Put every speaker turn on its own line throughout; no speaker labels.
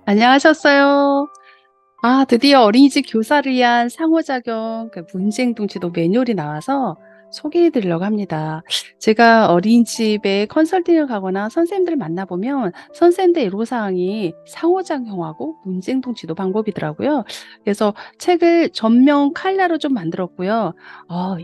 안녕하셨어요. 드디어 어린이집 교사를 위한 상호작용 문제행동 지도 매뉴얼이 나와서 소개해 드리려고 합니다. 제가 어린이집에 컨설팅을 가거나 선생님들을 만나보면 선생님들 애로사항이 상호작용하고 문제행동 지도 방법이더라고요. 그래서 책을 전면 칼라로 좀 만들었고요.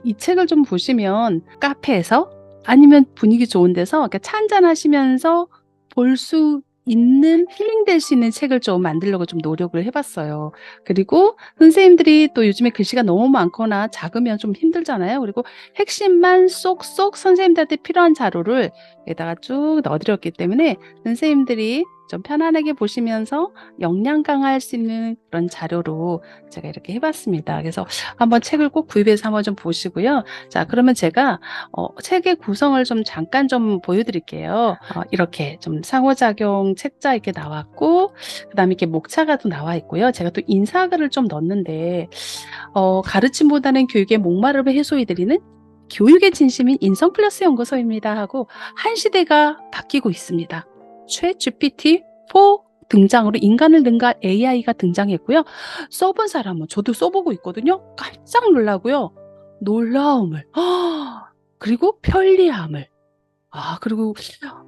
이 책을 좀 보시면 카페에서 아니면 분위기 좋은 데서 이렇게 차 한잔 하시면서 볼 수 있는 힐링될 수 있는 책을 좀 만들려고 좀 노력을 해 봤어요. 그리고 선생님들이 또 요즘에 글씨가 너무 많거나 작으면 좀 힘들잖아요. 그리고 핵심만 쏙쏙 선생님들한테 필요한 자료를 여기다가 쭉 넣어 드렸기 때문에 선생님들이 좀 편안하게 보시면서 역량 강화할 수 있는 그런 자료로 제가 이렇게 해 봤습니다. 그래서 한번 책을 꼭 구입해서 한번 좀 보시고요. 자, 그러면 제가 책의 구성을 좀 잠깐 좀 보여 드릴게요. 이렇게 좀 상호작용 책자 이렇게 나왔고, 그다음에 이렇게 목차가 또 나와 있고요. 제가 또 인사글을 좀 넣었는데 가르침보다는 교육의 목마름을 해소해 드리는 교육의 진심인 인성 플러스 연구소입니다 하고 한 시대가 바뀌고 있습니다. 챗 GPT-4 등장으로 인간을 능가할 AI가 등장했고요. 써본 사람은 저도 써보고 있거든요. 깜짝 놀라고요. 놀라움을 그리고 편리함을 그리고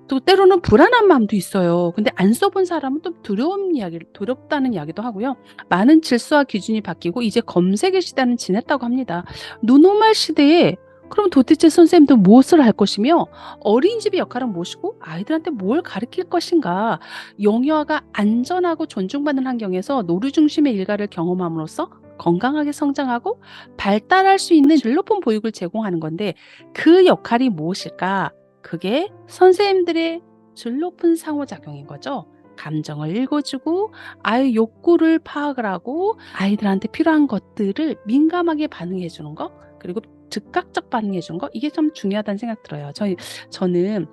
또 때로는 불안한 마음도 있어요. 근데 안 써본 사람은 또 두렵다는 이야기도 하고요. 많은 질서와 기준이 바뀌고 이제 검색의 시대는 지났다고 합니다. 노노말 시대에 그럼 도대체 선생님도 무엇을 할 것이며 어린이집의 역할은 무엇이고 아이들한테 뭘 가르칠 것인가? 영유아가 안전하고 존중받는 환경에서 노루 중심의 일과를 경험함으로써 건강하게 성장하고 발달할 수 있는 질 높은 보육을 제공하는 건데 그 역할이 무엇일까? 그게 선생님들의 질 높은 상호작용인 거죠. 감정을 읽어주고 아이 욕구를 파악을 하고 아이들한테 필요한 것들을 민감하게 반응해 주는 거, 그리고 즉각적 반응해 주는 거, 이게 참 중요하다는 생각 들어요. 저는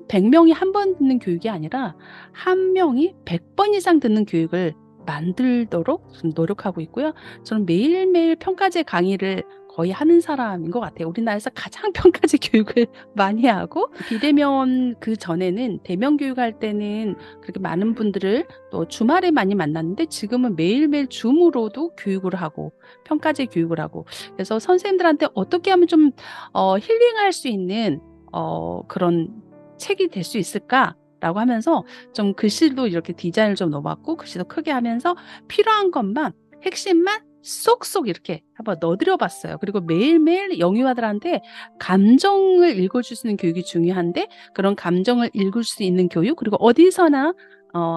100명이 한 번 듣는 교육이 아니라 한 명이 100번 이상 듣는 교육을 만들도록 좀 노력하고 있고요. 저는 매일매일 평가제 강의를 거의 하는 사람인 것 같아요. 우리나라에서 가장 평가제 교육을 많이 하고, 비대면 그전에는 대면 교육할 때는 그렇게 많은 분들을 또 주말에 많이 만났는데 지금은 매일매일 줌으로도 교육을 하고 평가제 교육을 하고, 그래서 선생님들한테 어떻게 하면 좀 힐링할 수 있는 그런 책이 될 수 있을까라고 하면서 좀 글씨도 이렇게 디자인을 좀 넣어 봤고 글씨도 크게 하면서 필요한 것만, 핵심만 쏙쏙 이렇게 한번 넣어 드려 봤어요. 그리고 매일매일 영유아들한테 감정을 읽어 줄 수 있는 교육이 중요한데, 그런 감정을 읽을 수 있는 교육, 그리고 어디서나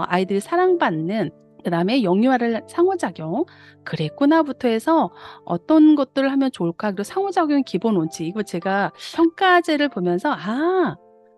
아이들이 사랑받는, 그다음에 영유아를 상호작용, '그랬구나.'부터 해서 '어떤 것들을 하면 좋을까?' 그리고 상호작용의 기본 원칙, 이거 제가 평가제를 보면서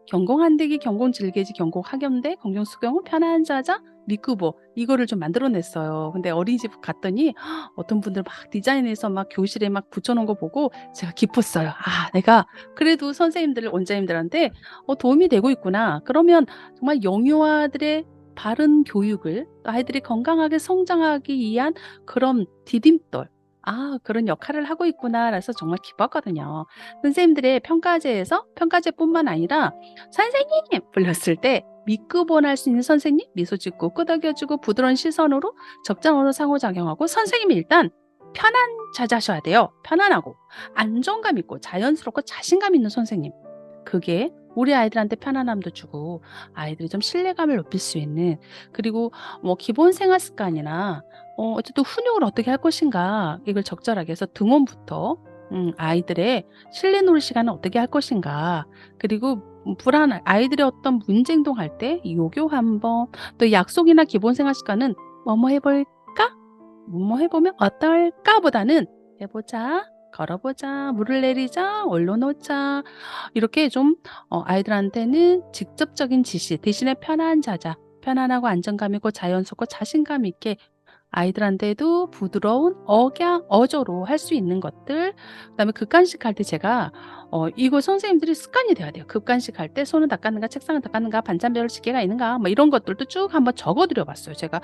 경공한대기, 경공질개지, 경공학염대, 공정수경은 편한자자, 미끄보, 이거를 좀 만들어 냈어요. 근데 어린이집 갔더니 어떤 분들 막 디자인해서 막 교실에 막 붙여 놓은 거 보고 제가 기뻤어요. '내가 그래도 선생님들, 원장님들한테 도움이 되고 있구나.' 그러면 정말 영유아들의 바른 교육을, 아이들이 건강하게 성장하기 위한 그런 디딤돌, 그런 역할을 하고 있구나.' 라서 정말 기뻤거든요. 선생님들의 평가제에서 평가제뿐만 아니라 "선생님!" 불렀을 때 밑급원할 수 있는 선생님, 미소 짓고 끄덕여 주고 부드러운 시선으로 적정 언어 상호작용하고, 선생님이 일단 편한 자자셔야 돼요. 편안하고 안정감 있고 자연스럽고 자신감 있는 선생님. 그게 우리 아이들한테 편안함도 주고 아이들이 좀 신뢰감을 높일 수 있는, 그리고 뭐 기본 생활 습관이나 어쨌든 훈육을 어떻게 할 것인가, 이걸 적절하게 해서 등원부터 아이들의 실내 놀이 시간을 어떻게 할 것인가, 그리고 불안한 아이들의 어떤 문제 행동할 때 요교 한번, 또 약속이나 기본 생활 습관은 "뭐뭐 해 볼까? 뭐뭐 해 보면 어떨까?" 보다는 "해 보자. 걸어 보자. 물을 내리자. 올려 놓자." 이렇게 좀 아이들한테는 직접적인 지시 대신에 편한 자자, 편안하고 안정감 있고 자연스럽고 자신감 있게 아이들한테도 부드러운 어조로 할 수 있는 것들. 그다음에 급간식 할 때 제가 이거 선생님들이 습관이 돼야 돼요. 급간식 할 때 손은 닦았는가, 책상을 닦았는가, 반찬별 시계가 있는가, 뭐 이런 것들도 쭉 한번 적어 드려 봤어요 제가.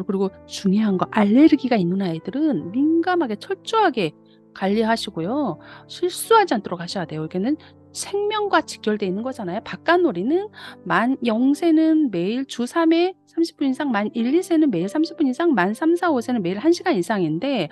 그리고 중요한 거, 알레르기가 있는 아이들은 민감하게 철저하게 관리하시고요. 실수하지 않도록 하셔야 돼요. 여기는 생명과 직결돼 있는 거잖아요. 바깥놀이는 만 0 세는 매일 주 3회 30분 이상, 만 1-2 세는 매일 30분 이상, 만 3-4-5 세는 매일 1 시간 이상인데,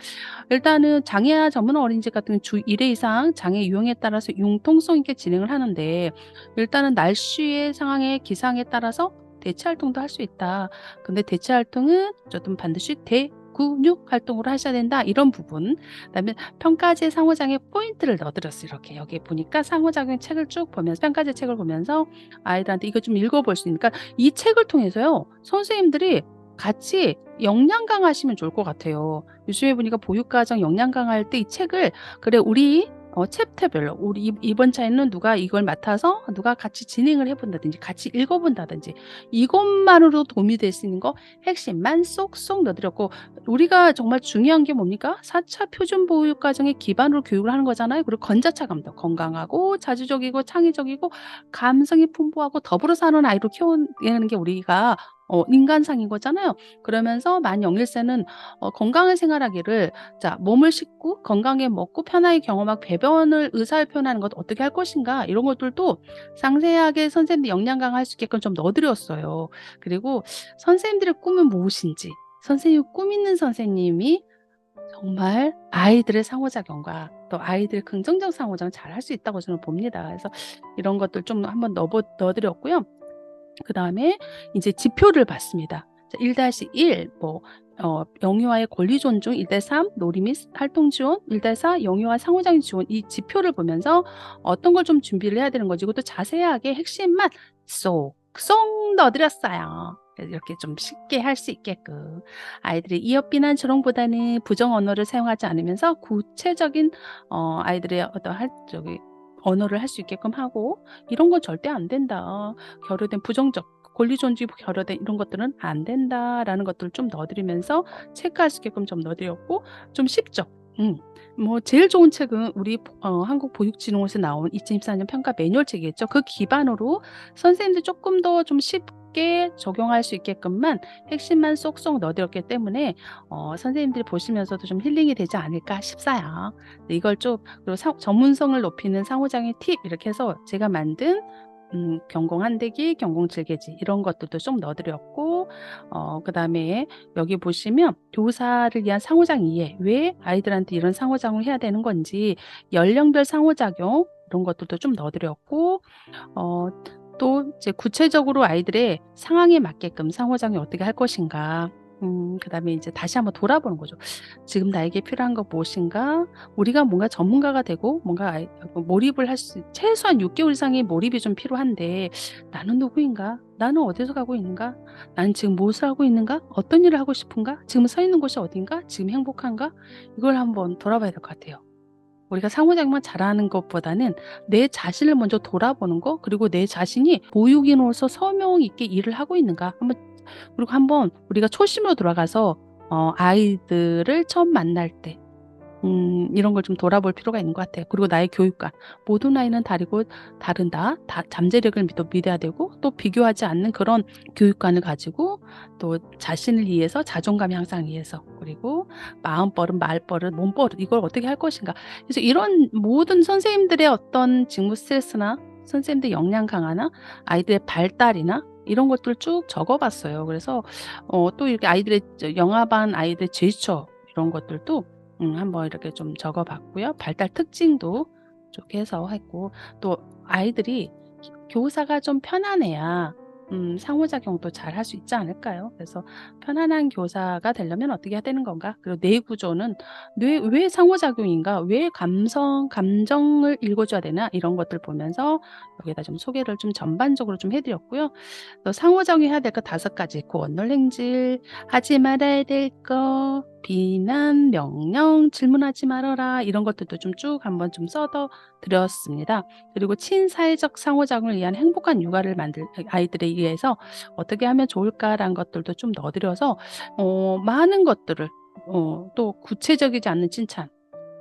일단은 장애아 전문 어린이집 같은 경우는 주 1회 이상 장애 유형에 따라서 융통성 있게 진행을 하는데, 일단은 날씨의 상황에 기상에 따라서 대체 활동도 할 수 있다. 근데 대체 활동은 어쨌든 반드시 대근육 활동으로 하셔야 된다. 이런 부분. 그다음에 평가제 상호작용에 포인트를 넣어 드렸어요. 이렇게 여기 보니까 상호작용 책을 쭉 보면서, 평가제 책을 보면서 아이들한테 이거 좀 읽어 볼 수 있으니까 이 책을 통해서요, 선생님들이 같이 역량 강화하시면 좋을 것 같아요. 요즘에 보니까 보육가정 역량 강화할 때 이 책을, 그래 우리 챕터별로 우리 이번 차에는 누가 이걸 맡아서 누가 같이 진행을 해 본다든지 같이 읽어 본다든지, 이것만으로도 도움이 될 수 있는 거 핵심만 쏙쏙 넣어 드렸고, 우리가 정말 중요한 게 뭡니까? 4차 표준 보육 과정의 기반으로 교육을 하는 거잖아요. 그리고 건자차 감독, 건강하고 자주적이고 창의적이고 감성이 풍부하고 더불어 사는 아이로 키워내는 게 우리가 인간상인 거잖아요. 그러면서 만 0 1 세는 건강한 생활하기를, 자 몸을 씻고 건강하게 먹고 편하게 경험하고 배변을 의사를 표현하는 것 어떻게 할 것인가, 이런 것들도 상세하게 선생님들이 역량 강화할 수 있게끔 좀 넣어 드렸어요. 그리고 선생님들의 꿈은 무엇인지, 선생님 꿈 있는 선생님이 정말 아이들의 상호작용과 또 아이들의 긍정적 상호작용을 잘할 수 있다고 저는 봅니다. 그래서 이런 것들 좀 한번 넣어 드렸고요. 그다음에 인제 지표를 봤습니다. 자 1-1 뭐 영유아의 권리 존중, 1-3 놀이 및 활동 지원, 1-4 영유아 상호작용 지원, 이 지표를 보면서 어떤 걸 좀 준비를 해야 되는 건지, 이것도 자세하게 핵심만 쏙쏙 넣어 드렸어요. 그래서 이렇게 좀 쉽게 할 수 있게끔 아이들이 이어 비난 조롱보다는 부정 언어를 사용하지 않으면서 구체적인 아이들의 어떤 언어를 할 수 있게끔 하고, 이런 건 절대 안 된다. 결여된 부정적 권리 존중이 결여된 이런 것들은 안 된다라는 것들을 좀 넣어 드리면서 체크할 수 있게끔 좀 넣어 드렸고, 좀 쉽죠. 음. 뭐 제일 좋은 책은 우리 한국보육진흥원에서 나온 2024년 평가 매뉴얼 책이겠죠. 그 기반으로 선생님들이 쪼끔 더 좀 쉽게 적용할 수 있게끔만 핵심만 쏙쏙 넣어 드렸기 때문에 선생님들이 보시면서도 좀 힐링이 되지 않을까 싶어요. 네, 이걸 좀, 그리고 전문성을 높이는 상호작용 팁, 이렇게 해서 제가 만든 경공 한대기, 경공 질개지, 이런 것들도 좀 넣어 드렸고, 그다음에 여기 보시면 교사를 위한 상호작용 이해, 왜 아이들한테 이런 상호작용을 해야 되는 건지, 연령별 상호작용 이런 것들도 좀 넣어 드렸고, 어 또 이제 구체적으로 아이들의 상황에 맞게끔 상호작용을 어떻게 할 것인가, 그다음에 이제 다시 한번 돌아보는 거죠. '지금 나에게 필요한 건 무엇인가?' 우리가 뭔가 전문가가 되고 뭔가 몰입을 할 수, 최소한 6 개월 이상의 몰입이 좀 필요한데, '나는 누구인가? 나는 어디서 가고 있는가? 나는 지금 무엇을 하고 있는가? 어떤 일을 하고 싶은가? 지금 서 있는 곳이 어딘가? 지금 행복한가?' 이걸 한번 돌아봐야 될 것 같아요. 우리가 상호작용만 잘하는 것보다는 내 자신을 먼저 돌아보는 거, 그리고 내 자신이 보육인으로서 소명 있게 일을 하고 있는가 한번, 그리고 한번 우리가 초심으로 돌아가서 아이들을 처음 만날 때 이런 걸 좀 돌아볼 필요가 있는 것 같아요. 그리고 나의 교육관. 모든 아이는 다르고 다른다. 다 잠재력을 믿어야 되고, 또 비교하지 않는 그런 교육관을 가지고, 또 자신을 위해서 자존감 향상을 위해서, 그리고 마음버릇, 말버릇, 몸버릇, 이걸 어떻게 할 것인가. 그래서 이런 모든 선생님들의 어떤 직무 스트레스나 선생님들 역량 강화나 아이들의 발달이나 이런 것들을 쭉 적어 봤어요. 그래서 또 이렇게 아이들의 영아반 아이들의 제스처 이런 것들도 한번 이렇게 좀 적어 봤고요. 발달 특징도 쭉 해서 했고, 또 아이들이 교사가 좀 편안해야 상호작용도 잘 할 수 있지 않을까요? 그래서 편안한 교사가 되려면 어떻게 해야 되는 건가? 그리고 뇌 구조는 왜 상호작용인가? 왜 감정을 읽어 줘야 되나? 이런 것들 보면서 여기에다 좀 소개를 좀 전반적으로 좀 해 드렸고요. 또 상호작용해야 될 거 5 가지, 고언놀 행질, 하지 말아야 될 거, 비난, 명령, 질문하지 말아라, 이런 것들도 좀 쭉 한번 좀 써더 드렸습니다. 그리고 친사회적 상호작용을 위한 행복한 육아를 만들 아이들에 의해서 어떻게 하면 좋을까라는 것들도 좀 넣어 드려서 많은 것들을, 또 구체적이지 않는 칭찬,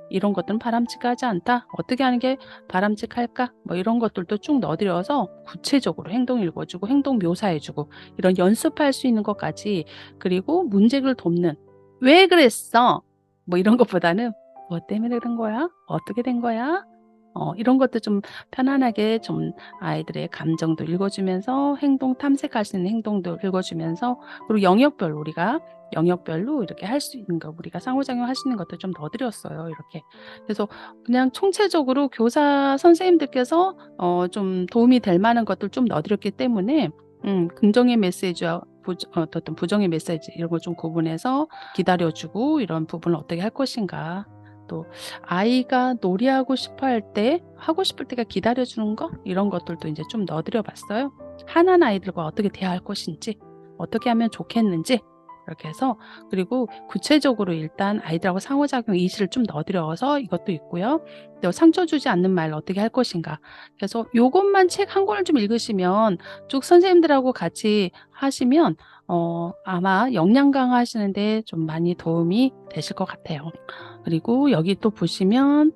이런 것들은 바람직하지 않다. 어떻게 하는 게 바람직할까? 뭐 이런 것들도 쭉 넣어 드려서 구체적으로 행동 읽어 주고 행동 묘사해 주고, 이런 연습할 수 있는 것까지, 그리고 문제를 돕는, "왜 그랬어?" 뭐 이런 것보다는 "뭐 때문에 그런 거야? 어떻게 된 거야? 이런 것도 좀 편안하게 좀 아이들의 감정도 읽어주면서 행동 탐색할 수 있는 행동도 읽어주면서, 그리고 영역별로 이렇게 할 수 있는 거, 우리가 상호작용할 수 있는 것도 좀 넣어드렸어요. 이렇게. 그래서 그냥 총체적으로 교사 선생님들께서 좀 도움이 될 만한 것들 좀 넣어드렸기 때문에 긍정의 메시지와 어떤 부정의 메시지 이런 걸 좀 구분해서 기다려주고, 이런 부분을 어떻게 할 것인가. 또 아이가 놀이하고 싶어 할 때, 하고 싶을 때가 기다려주는 거, 이런 것들도 이제 좀 넣어드려 봤어요. 하나는 아이들과 어떻게 대화할 것인지, 어떻게 하면 좋겠는지, 이렇게 해서. 그리고 구체적으로 일단 아이들하고 상호작용 이시를 좀 넣어드려서 이것도 있고요. 또 상처 주지 않는 말 어떻게 할 것인가. 그래서 요것만 책 한 권을 좀 읽으시면, 쭉 선생님들하고 같이 하시면 아마 역량 강화하시는데 좀 많이 도움이 되실 것 같아요. 그리고 여기 또 보시면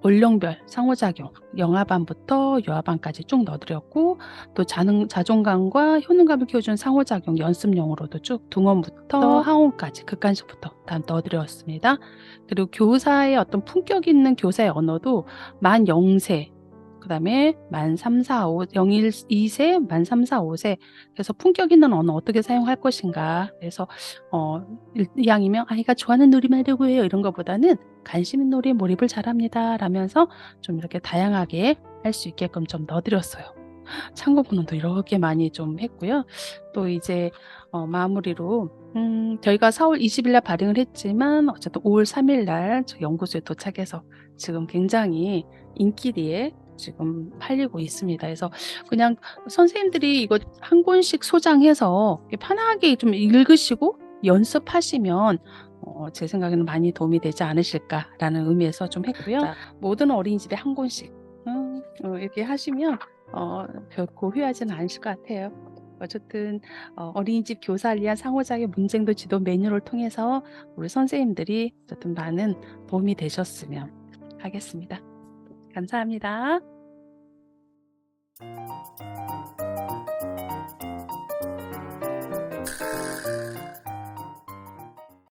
연령별 상호작용, 영아반부터 유아반까지 쭉 넣어드렸고, 또 자존감과 효능감을 키워주는 상호작용 연습용으로도 쭉 등원부터 하원까지 극간식부터 다 넣어드렸습니다. 그리고 교사의 어떤 품격 있는 교사의 언어도 만 0세, 그 다음에 만 3, 4, 5, 0, 1, 2세, 만 3, 4, 5세. 그래서 품격 있는 언어 어떻게 사용할 것인가. 그래서 2학이면 아이가 좋아하는 놀이만 하려고 해요, 이런 것보다는 관심 있는 놀이에 몰입을 잘합니다 라면서 좀 이렇게 다양하게 할 수 있게끔 좀 넣어드렸어요. 참고 본원도 이렇게 많이 좀 했고요. 또 이제 마무리로 저희가 4월 20일 날 발행을 했지만, 어쨌든 5월 3일 날 저 연구소에 도착해서 지금 굉장히 인기리에 지금 팔리고 있습니다. 그래서 그냥 선생님들이 이거 한 권씩 소장해서 편하게 좀 읽으시고 연습하시면 제 생각에는 많이 도움이 되지 않으실까라는 의미에서 좀 했고요. 자, 모든 어린이집에 한 권씩 이렇게 하시면 결코 후회하지는 않으실 것 같아요. 어쨌든 어린이집 교사를 위한 상호작용 문쟁도 지도 매뉴얼을 통해서 우리 선생님들이 어쨌든 많은 도움이 되셨으면 하겠습니다. 감사합니다.